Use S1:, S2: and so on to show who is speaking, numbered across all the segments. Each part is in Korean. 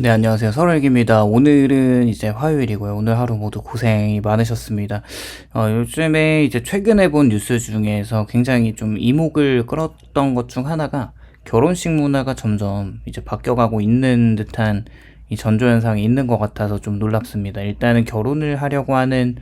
S1: 네, 안녕하세요. 설월기입니다. 오늘은 이제 화요일이고요. 오늘 하루 모두 고생이 많으셨습니다. 요즘에 이제 최근에 본 뉴스 중에서 굉장히 좀 이목을 끌었던 것 중 하나가 결혼식 문화가 점점 이제 바뀌어가고 있는 듯한 이 전조현상이 있는 것 같아서 좀 놀랍습니다. 일단은 결혼을 하려고 하는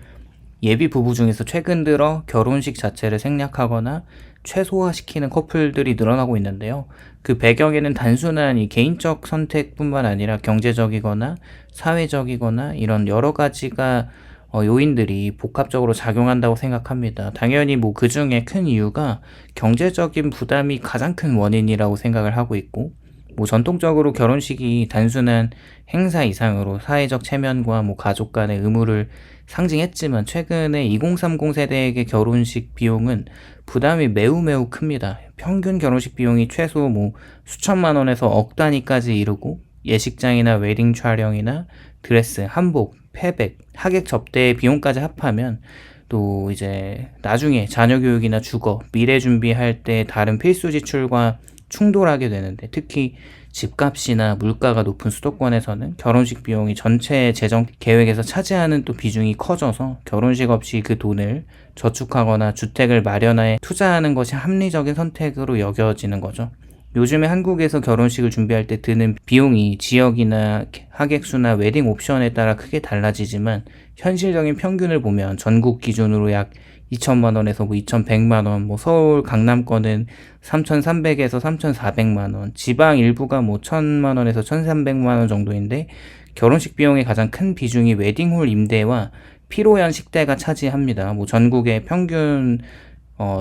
S1: 예비 부부 중에서 최근 들어 결혼식 자체를 생략하거나 최소화시키는 커플들이 늘어나고 있는데요. 그 배경에는 단순한 이 개인적 선택뿐만 아니라 경제적이거나 사회적이거나 이런 여러 가지가 요인들이 복합적으로 작용한다고 생각합니다. 당연히 뭐 그 중에 큰 이유가 경제적인 부담이 가장 큰 원인이라고 생각을 하고 있고, 뭐 전통적으로 결혼식이 단순한 행사 이상으로 사회적 체면과 뭐 가족 간의 의무를 상징했지만, 최근에 2030 세대에게 결혼식 비용은 부담이 매우 큽니다. 평균 결혼식 비용이 최소 뭐 수천만 원에서 억 단위까지 이르고, 예식장이나 웨딩 촬영이나 드레스, 한복, 패백, 하객 접대의 비용까지 합하면 또 이제 나중에 자녀 교육이나 주거, 미래 준비할 때 다른 필수 지출과 충돌하게 되는데, 특히 집값이나 물가가 높은 수도권에서는 결혼식 비용이 전체 재정 계획에서 차지하는 또 비중이 커져서 결혼식 없이 그 돈을 저축하거나 주택을 마련하에 투자하는 것이 합리적인 선택으로 여겨지는 거죠. 요즘에 한국에서 결혼식을 준비할 때 드는 비용이 지역이나 하객 수나 웨딩 옵션에 따라 크게 달라지지만, 현실적인 평균을 보면 전국 기준으로 약 2천만 원에서 뭐 2,100만 원, 뭐 서울 강남권은 3,300에서 3,400만 원, 지방 일부가 뭐 1,000만 원에서 1,300만 원 정도인데, 결혼식 비용의 가장 큰 비중이 웨딩홀 임대와 피로연 식대가 차지합니다. 뭐 전국의 평균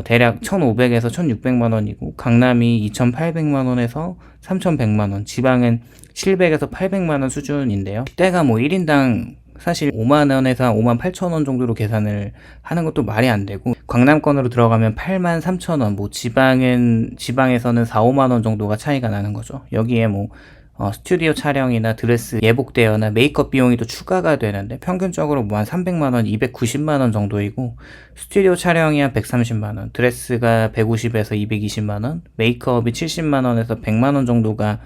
S1: 대략 1,500에서 1,600만 원이고, 강남이 2,800만 원에서 3,100만 원, 지방은 700에서 800만 원 수준인데요. 식대가 뭐 1인당 사실 5만 원에서 5만 8천 원 정도로 계산을 하는 것도 말이 안 되고, 강남권으로 들어가면 8만 3천 원, 뭐 지방에서는 4, 5만 원 정도가 차이가 나는 거죠. 여기에 뭐 스튜디오 촬영이나 드레스 예복 대여나 메이크업 비용이 또 추가가 되는데, 평균적으로 뭐 한 300만 원, 290만 원 정도이고, 스튜디오 촬영이 한 130만 원, 드레스가 150에서 220만 원, 메이크업이 70만 원에서 100만 원 정도가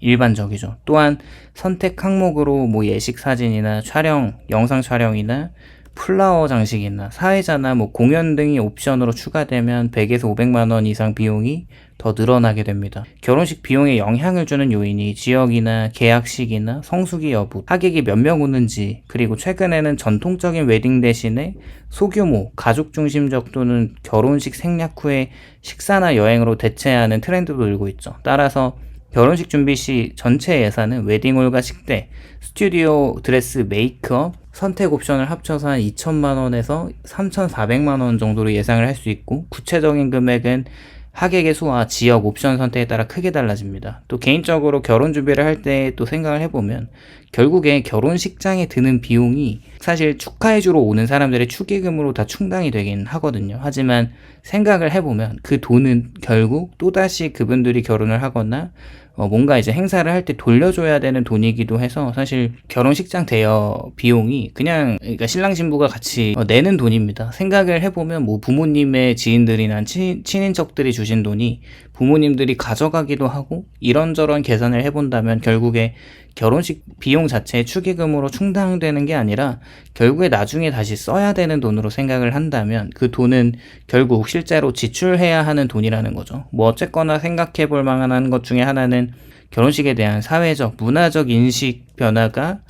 S1: 일반적이죠. 또한 선택 항목으로 뭐 예식 사진이나 촬영, 영상 촬영이나 플라워 장식이나 사회자나 뭐 공연 등이 옵션으로 추가되면 100에서 500만 원 이상 비용이 더 늘어나게 됩니다. 결혼식 비용에 영향을 주는 요인이 지역이나 계약식이나 성수기 여부, 하객이 몇 명 오는지, 그리고 최근에는 전통적인 웨딩 대신에 소규모, 가족 중심적 또는 결혼식 생략 후에 식사나 여행으로 대체하는 트렌드도 늘고 있죠. 따라서 결혼식 준비 시 전체 예산은 웨딩홀과 식대, 스튜디오, 드레스, 메이크업, 선택 옵션을 합쳐서 한 2천만 원에서 3,400만 원 정도로 예상을 할 수 있고, 구체적인 금액은 하객의 수와 지역 옵션 선택에 따라 크게 달라집니다. 또 개인적으로 결혼 준비를 할 때 또 생각을 해보면, 결국에 결혼식장에 드는 비용이 사실 축하해주러 오는 사람들의 축의금으로 다 충당이 되긴 하거든요. 하지만 생각을 해보면 그 돈은 결국 또다시 그분들이 결혼을 하거나 뭔가 이제 행사를 할 때 돌려줘야 되는 돈이기도 해서, 사실 결혼식장 대여 비용이 그냥, 그러니까 신랑 신부가 같이 내는 돈입니다. 생각을 해보면 뭐 부모님의 지인들이나 친인척들이 주신 돈이 부모님들이 가져가기도 하고, 이런저런 계산을 해본다면 결국에 결혼식 비용 자체의 축의금으로 충당되는 게 아니라 결국에 나중에 다시 써야 되는 돈으로 생각을 한다면, 그 돈은 결국 실제로 지출해야 하는 돈이라는 거죠. 뭐 어쨌거나 생각해 볼 만한 것 중에 하나는 결혼식에 대한 사회적, 문화적 인식 변화가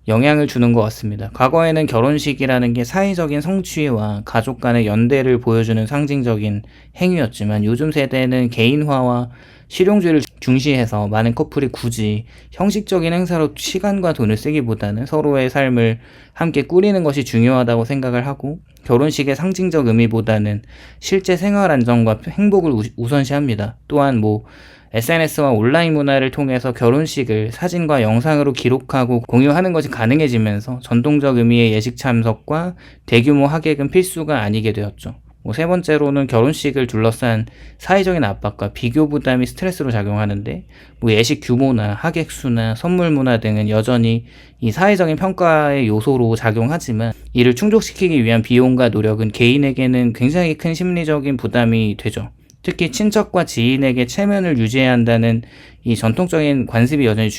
S1: 영향을 주는 것 같습니다. 과거에는 결혼식이라는 게 사회적인 성취와 가족 간의 연대를 보여주는 상징적인 행위였지만, 요즘 세대는 개인화와 실용주의를 중시해서 많은 커플이 굳이 형식적인 행사로 시간과 돈을 쓰기보다는 서로의 삶을 함께 꾸리는 것이 중요하다고 생각을 하고, 결혼식의 상징적 의미보다는 실제 생활 안정과 행복을 우선시합니다. 또한 뭐 SNS와 온라인 문화를 통해서 결혼식을 사진과 영상으로 기록하고 공유하는 것이 가능해지면서 전통적 의미의 예식 참석과 대규모 하객은 필수가 아니게 되었죠. 세 번째로는 결혼식을 둘러싼 사회적인 압박과 비교 부담이 스트레스로 작용하는데, 예식 규모나 하객 수나 선물 문화 등은 여전히 이 사회적인 평가의 요소로 작용하지만, 이를 충족시키기 위한 비용과 노력은 개인에게는 굉장히 큰 심리적인 부담이 되죠. 특히 친척과 지인에게 체면을 유지해야 한다는 이 전통적인 관습이 여전히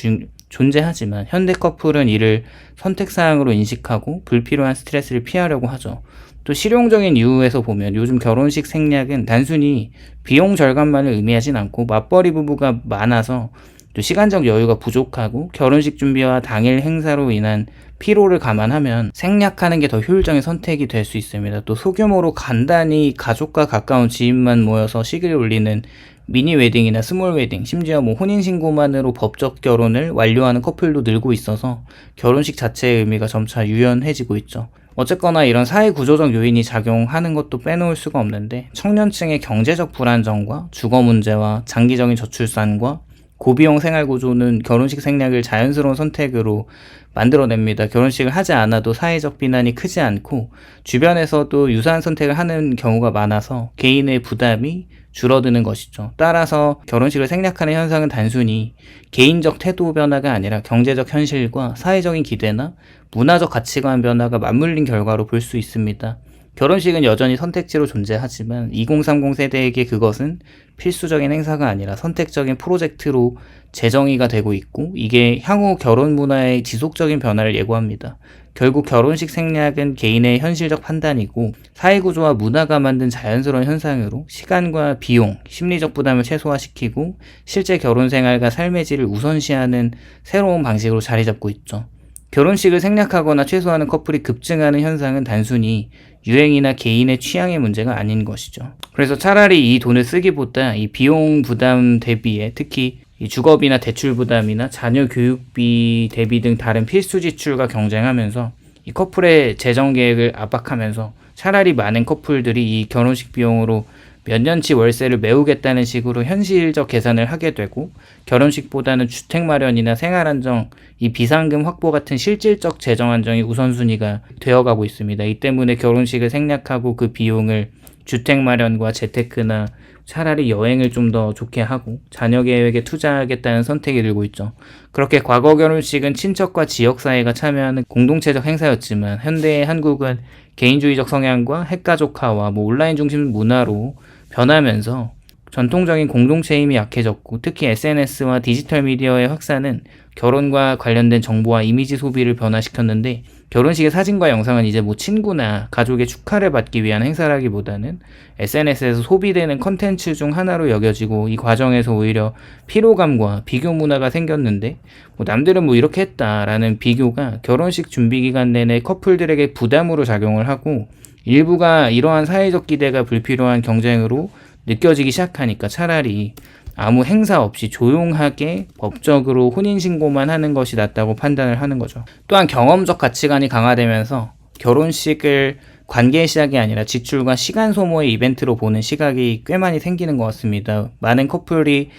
S1: 존재하지만 현대 커플은 이를 선택사항으로 인식하고 불필요한 스트레스를 피하려고 하죠. 또 실용적인 이유에서 보면 요즘 결혼식 생략은 단순히 비용 절감만을 의미하진 않고 맞벌이 부부가 많아서 또 시간적 여유가 부족하고 결혼식 준비와 당일 행사로 인한 피로를 감안하면 생략하는 게 더 효율적인 선택이 될 수 있습니다. 또 소규모로 간단히 가족과 가까운 지인만 모여서 시기를 올리는 미니 웨딩이나 스몰 웨딩, 심지어 뭐 혼인신고만으로 법적 결혼을 완료하는 커플도 늘고 있어서 결혼식 자체의 의미가 점차 유연해지고 있죠. 어쨌거나 이런 사회 구조적 요인이 작용하는 것도 빼놓을 수가 없는데 청년층의 경제적 불안정과 주거 문제와 장기적인 저출산과 고비용 생활 구조는 결혼식 생략을 자연스러운 선택으로 만들어냅니다. 결혼식을 하지 않아도 사회적 비난이 크지 않고 주변에서도 유사한 선택을 하는 경우가 많아서 개인의 부담이 줄어드는 것이죠. 따라서 결혼식을 생략하는 현상은 단순히 개인적 태도 변화가 아니라 경제적 현실과 사회적인 기대나 문화적 가치관 변화가 맞물린 결과로 볼 수 있습니다. 결혼식은 여전히 선택지로 존재하지만 2030 세대에게 그것은 필수적인 행사가 아니라 선택적인 프로젝트로 재정의가 되고 있고 이게 향후 결혼 문화의 지속적인 변화를 예고합니다. 결국 결혼식 생략은 개인의 현실적 판단이고 사회구조와 문화가 만든 자연스러운 현상으로 시간과 비용, 심리적 부담을 최소화시키고 실제 결혼 생활과 삶의 질을 우선시하는 새로운 방식으로 자리 잡고 있죠. 결혼식을 생략하거나 최소화하는 커플이 급증하는 현상은 단순히 유행이나 개인의 취향의 문제가 아닌 것이죠. 그래서 차라리 이 돈을 쓰기보다 이 비용 부담 대비에 특히 이 주거비나 대출 부담이나 자녀 교육비 대비 등 다른 필수 지출과 경쟁하면서 이 커플의 재정 계획을 압박하면서 차라리 많은 커플들이 이 결혼식 비용으로 몇 년치 월세를 메우겠다는 식으로 현실적 계산을 하게 되고 결혼식보다는 주택 마련이나 생활 안정, 이 비상금 확보 같은 실질적 재정 안정이 우선순위가 되어가고 있습니다. 이 때문에 결혼식을 생략하고 그 비용을 주택 마련과 재테크나 차라리 여행을 좀 더 좋게 하고 자녀 계획에 투자하겠다는 선택이 들고 있죠. 그렇게 과거 결혼식은 친척과 지역사회가 참여하는 공동체적 행사였지만 현대의 한국은 개인주의적 성향과 핵가족화와 온라인 중심 문화로 변하면서 전통적인 공동체 힘이 약해졌고 특히 SNS와 디지털 미디어의 확산은 결혼과 관련된 정보와 이미지 소비를 변화시켰는데 결혼식의 사진과 영상은 이제 친구나 가족의 축하를 받기 위한 행사라기보다는 SNS에서 소비되는 컨텐츠 중 하나로 여겨지고 이 과정에서 오히려 피로감과 비교 문화가 생겼는데 남들은 이렇게 했다라는 비교가 결혼식 준비 기간 내내 커플들에게 부담으로 작용을 하고 일부가 이러한 사회적 기대가 불필요한 경쟁으로 느껴지기 시작하니까 차라리 아무 행사 없이 조용하게 법적으로 혼인신고만 하는 것이 낫다고 판단을 하는 거죠. 또한 경험적 가치관이 강화되면서 결혼식을 관계의 시작이 아니라 지출과 시간 소모의 이벤트로 보는 시각이 꽤 많이 생기는 것 같습니다. 많은 커플이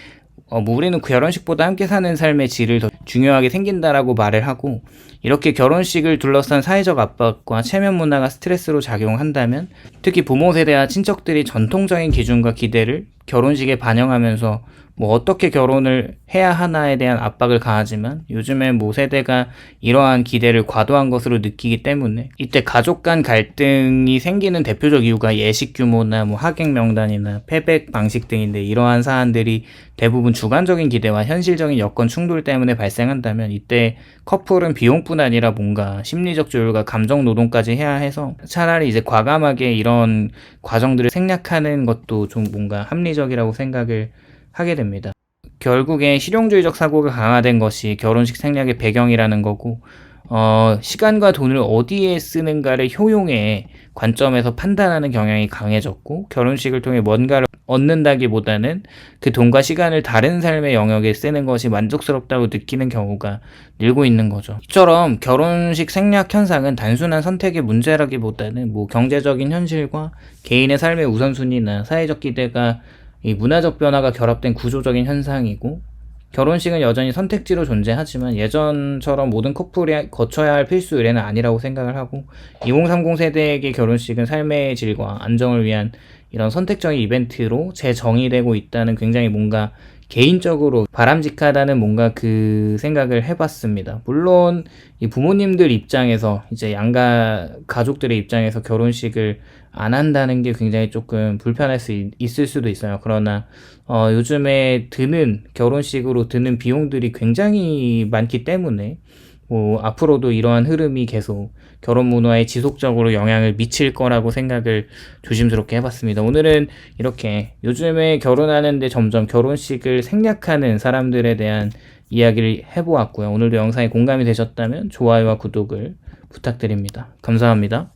S1: 우리는 결혼식보다 함께 사는 삶의 질을 더 중요하게 생긴다라고 말을 하고 이렇게 결혼식을 둘러싼 사회적 압박과 체면 문화가 스트레스로 작용한다면 특히 부모 세대와 친척들이 전통적인 기준과 기대를 결혼식에 반영하면서 어떻게 결혼을 해야 하나에 대한 압박을 가하지만 요즘에 세대가 이러한 기대를 과도한 것으로 느끼기 때문에 이때 가족 간 갈등이 생기는 대표적 이유가 예식 규모나 하객 명단이나 패백 방식 등인데 이러한 사안들이 대부분 주관적인 기대와 현실적인 여건 충돌 때문에 발생한다면 이때 커플은 비용뿐 아니라 뭔가 심리적 조율과 감정 노동까지 해야 해서 차라리 이제 과감하게 이런 과정들을 생략하는 것도 좀 뭔가 합리적이라고 생각을 하게 됩니다. 결국에 실용주의적 사고가 강화된 것이 결혼식 생략의 배경이라는 거고 시간과 돈을 어디에 쓰는가를 효용의 관점에서 판단하는 경향이 강해졌고 결혼식을 통해 뭔가를 얻는다기보다는 그 돈과 시간을 다른 삶의 영역에 쓰는 것이 만족스럽다고 느끼는 경우가 늘고 있는 거죠. 이처럼 결혼식 생략 현상은 단순한 선택의 문제라기보다는 경제적인 현실과 개인의 삶의 우선순위나 사회적 기대가 이 문화적 변화가 결합된 구조적인 현상이고 결혼식은 여전히 선택지로 존재하지만 예전처럼 모든 커플이 거쳐야 할 필수 의례는 아니라고 생각을 하고 2030 세대에게 결혼식은 삶의 질과 안정을 위한 이런 선택적인 이벤트로 재정의되고 있다는 굉장히 뭔가 개인적으로 바람직하다는 뭔가 그 생각을 해봤습니다. 물론 이 부모님들 입장에서 이제 양가 가족들의 입장에서 결혼식을 안 한다는 게 굉장히 조금 불편할 수 있을 수도 있어요. 그러나 요즘에 드는 결혼식으로 드는 비용들이 굉장히 많기 때문에 뭐 앞으로도 이러한 흐름이 계속 결혼 문화에 지속적으로 영향을 미칠 거라고 생각을 조심스럽게 해봤습니다. 오늘은 이렇게 요즘에 결혼하는데 점점 결혼식을 생략하는 사람들에 대한 이야기를 해보았고요. 오늘도 영상이 공감이 되셨다면 좋아요와 구독을 부탁드립니다. 감사합니다.